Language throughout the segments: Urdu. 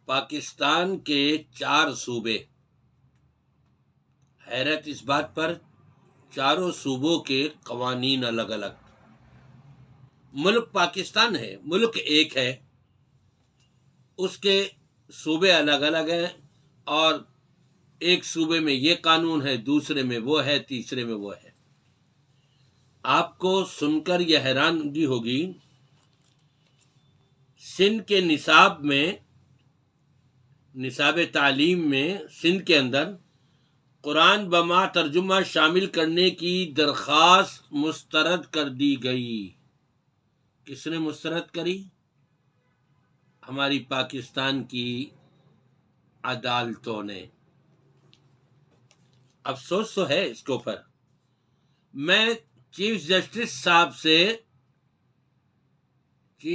پاکستان کے 4 صوبے، حیرت اس بات پر چاروں صوبوں کے قوانین الگ الگ۔ ملک پاکستان ہے، ملک ایک ہے، اس کے صوبے الگ الگ ہیں، اور ایک صوبے میں یہ قانون ہے، دوسرے میں وہ ہے، تیسرے میں وہ ہے۔ آپ کو سن کر یہ حیرانگی ہوگی، سندھ کے نصاب تعلیم میں سندھ کے اندر قرآن بما ترجمہ شامل کرنے کی درخواست مسترد کر دی گئی۔ کس نے مسترد کری؟ ہماری پاکستان کی عدالتوں نے۔ افسوس تو ہے اس کے اوپر۔ میں چیف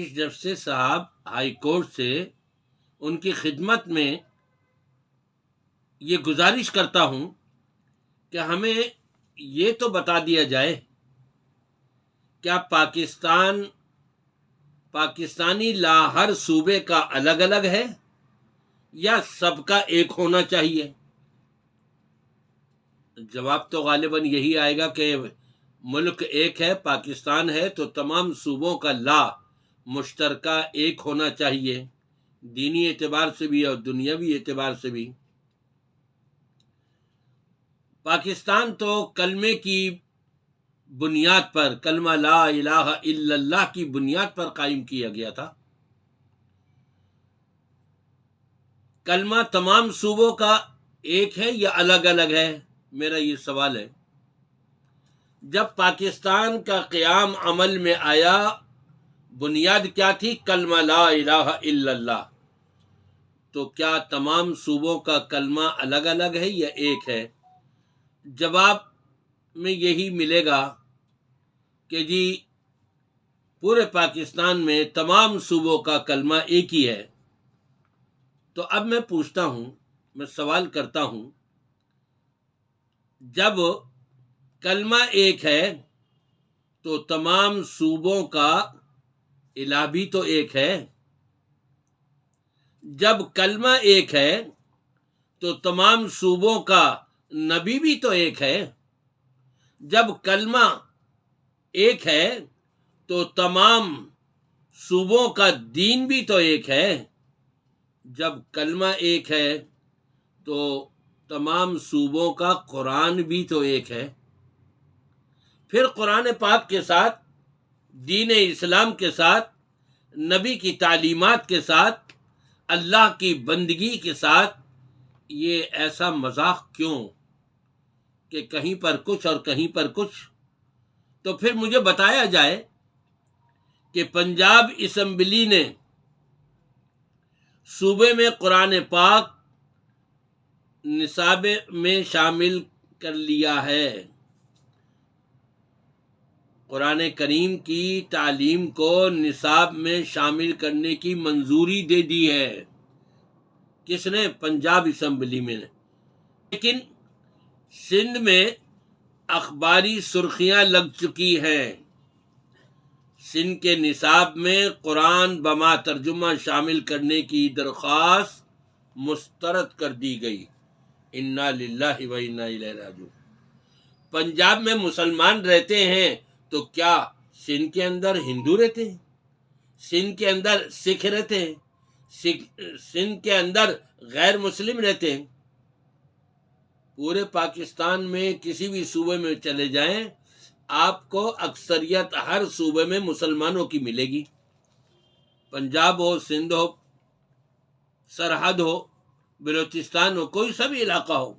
جسٹس صاحب ہائی کورٹ سے ان کی خدمت میں یہ گزارش کرتا ہوں کہ ہمیں یہ تو بتا دیا جائے، کیا پاکستانی لا ہر صوبے کا الگ الگ ہے یا سب کا ایک ہونا چاہیے؟ جواب تو غالباً یہی آئے گا کہ ملک ایک ہے، پاکستان ہے، تو تمام صوبوں کا لا مشترکہ ایک ہونا چاہیے، دینی اعتبار سے بھی اور دنیاوی اعتبار سے بھی۔ پاکستان تو کلمے کی بنیاد پر، کلمہ لا الہ الا اللہ کی بنیاد پر قائم کیا گیا تھا۔ کلمہ تمام صوبوں کا ایک ہے یا الگ الگ ہے؟ میرا یہ سوال ہے۔ جب پاکستان کا قیام عمل میں آیا، بنیاد کیا تھی؟ کلمہ لا الہ الا اللہ۔ تو کیا تمام صوبوں کا کلمہ الگ الگ ہے یا ایک ہے؟ جواب میں یہی ملے گا کہ جی پورے پاکستان میں تمام صوبوں کا کلمہ ایک ہی ہے۔ تو اب میں پوچھتا ہوں، میں سوال کرتا ہوں، جب کلمہ ایک ہے تو تمام صوبوں کا الہ بھی تو ایک ہے۔ جب کلمہ ایک ہے تو تمام صوبوں کا نبی بھی تو ایک ہے۔ جب کلمہ ایک ہے تو تمام صوبوں کا دین بھی تو ایک ہے۔ جب کلمہ ایک ہے تو تمام صوبوں کا قرآن بھی تو ایک ہے۔ پھر قرآن پاک کے ساتھ، دین اسلام کے ساتھ، نبی کی تعلیمات کے ساتھ، اللہ کی بندگی کے ساتھ یہ ایسا مذاق کیوں کہ کہیں پر کچھ اور کہیں پر کچھ؟ تو پھر مجھے بتایا جائے کہ پنجاب اسمبلی نے صوبے میں قرآن پاک نصاب میں شامل کر لیا ہے، قرآن کریم کی تعلیم کو نصاب میں شامل کرنے کی منظوری دے دی ہے۔ کس نے؟ پنجاب اسمبلی میں نے۔ لیکن سندھ میں اخباری سرخیاں لگ چکی ہیں، سندھ کے نصاب میں قرآن بما ترجمہ شامل کرنے کی درخواست مسترد کر دی گئی۔ انا للہ و انا الیہ راجعون۔ پنجاب میں مسلمان رہتے ہیں تو کیا سندھ کے اندر ہندو رہتے ہیں؟ سندھ کے اندر سکھ رہتے ہیں؟ سندھ کے اندر غیر مسلم رہتے ہیں؟ پورے پاکستان میں کسی بھی صوبے میں چلے جائیں، آپ کو اکثریت ہر صوبے میں مسلمانوں کی ملے گی، پنجاب ہو، سندھ ہو، سرحد ہو، بلوچستان ہو، کوئی سا بھی علاقہ ہو۔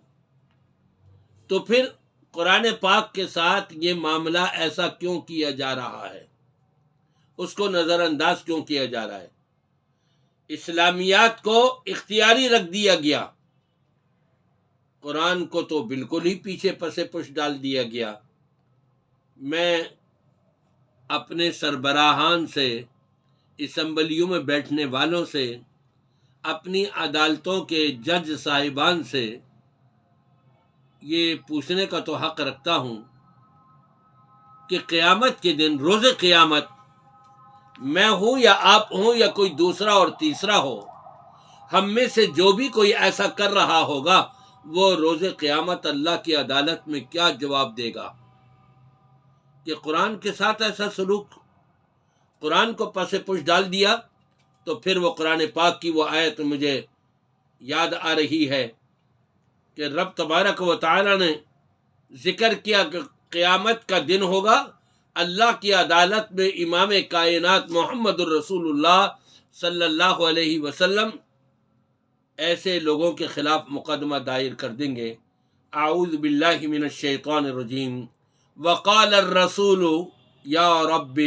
تو پھر قرآن پاک کے ساتھ یہ معاملہ ایسا کیوں کیا جا رہا ہے؟ اس کو نظر انداز کیوں کیا جا رہا ہے؟ اسلامیات کو اختیاری رکھ دیا گیا، قرآن کو تو بالکل ہی پیچھے پس پش ڈال دیا گیا۔ میں اپنے سربراہان سے، اسمبلیوں میں بیٹھنے والوں سے، اپنی عدالتوں کے جج صاحبان سے یہ پوچھنے کا تو حق رکھتا ہوں کہ قیامت کے دن، روز قیامت، میں ہوں یا آپ ہوں یا کوئی دوسرا اور تیسرا ہو، ہم میں سے جو بھی کوئی ایسا کر رہا ہوگا وہ روز قیامت اللہ کی عدالت میں کیا جواب دے گا کہ قرآن کے ساتھ ایسا سلوک، قرآن کو پس پش ڈال دیا۔ تو پھر وہ قرآن پاک کی وہ آیت مجھے یاد آ رہی ہے کہ رب تبارک و تعالی نے ذکر کیا کہ قیامت کا دن ہوگا، اللہ کی عدالت میں امام کائنات محمد الرسول اللہ صلی اللہ علیہ وسلم ایسے لوگوں کے خلاف مقدمہ دائر کر دیں گے۔ اعوذ باللہ من الشیطان الرجیم۔ وقال الرسول یا رب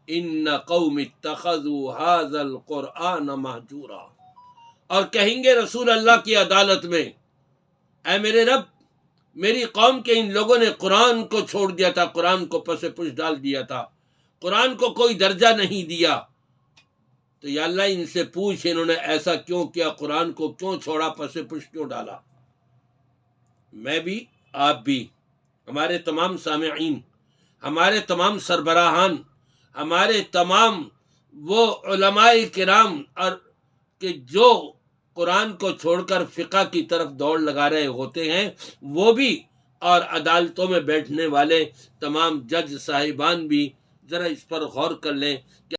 ان قوم اتخذوا هذا القرآن مہجورا، اور کہیں گے رسول اللہ کی عدالت میں، اے میرے رب، میری قوم کے ان لوگوں نے قرآن کو چھوڑ دیا تھا، قرآن کو پس پش ڈال دیا تھا، قرآن کو کوئی درجہ نہیں دیا۔ تو یا اللہ ان سے پوچھ انہوں نے ایسا کیوں کیا، قرآن کو کیوں چھوڑا، پس پش کیوں ڈالا۔ میں بھی، آپ بھی، ہمارے تمام سامعین، ہمارے تمام سربراہان، ہمارے تمام وہ علماء کرام اور کہ جو قرآن کو چھوڑ کر فقہ کی طرف دوڑ لگا رہے ہوتے ہیں، وہ بھی، اور عدالتوں میں بیٹھنے والے تمام جج صاحبان بھی ذرا اس پر غور کر لیں کہ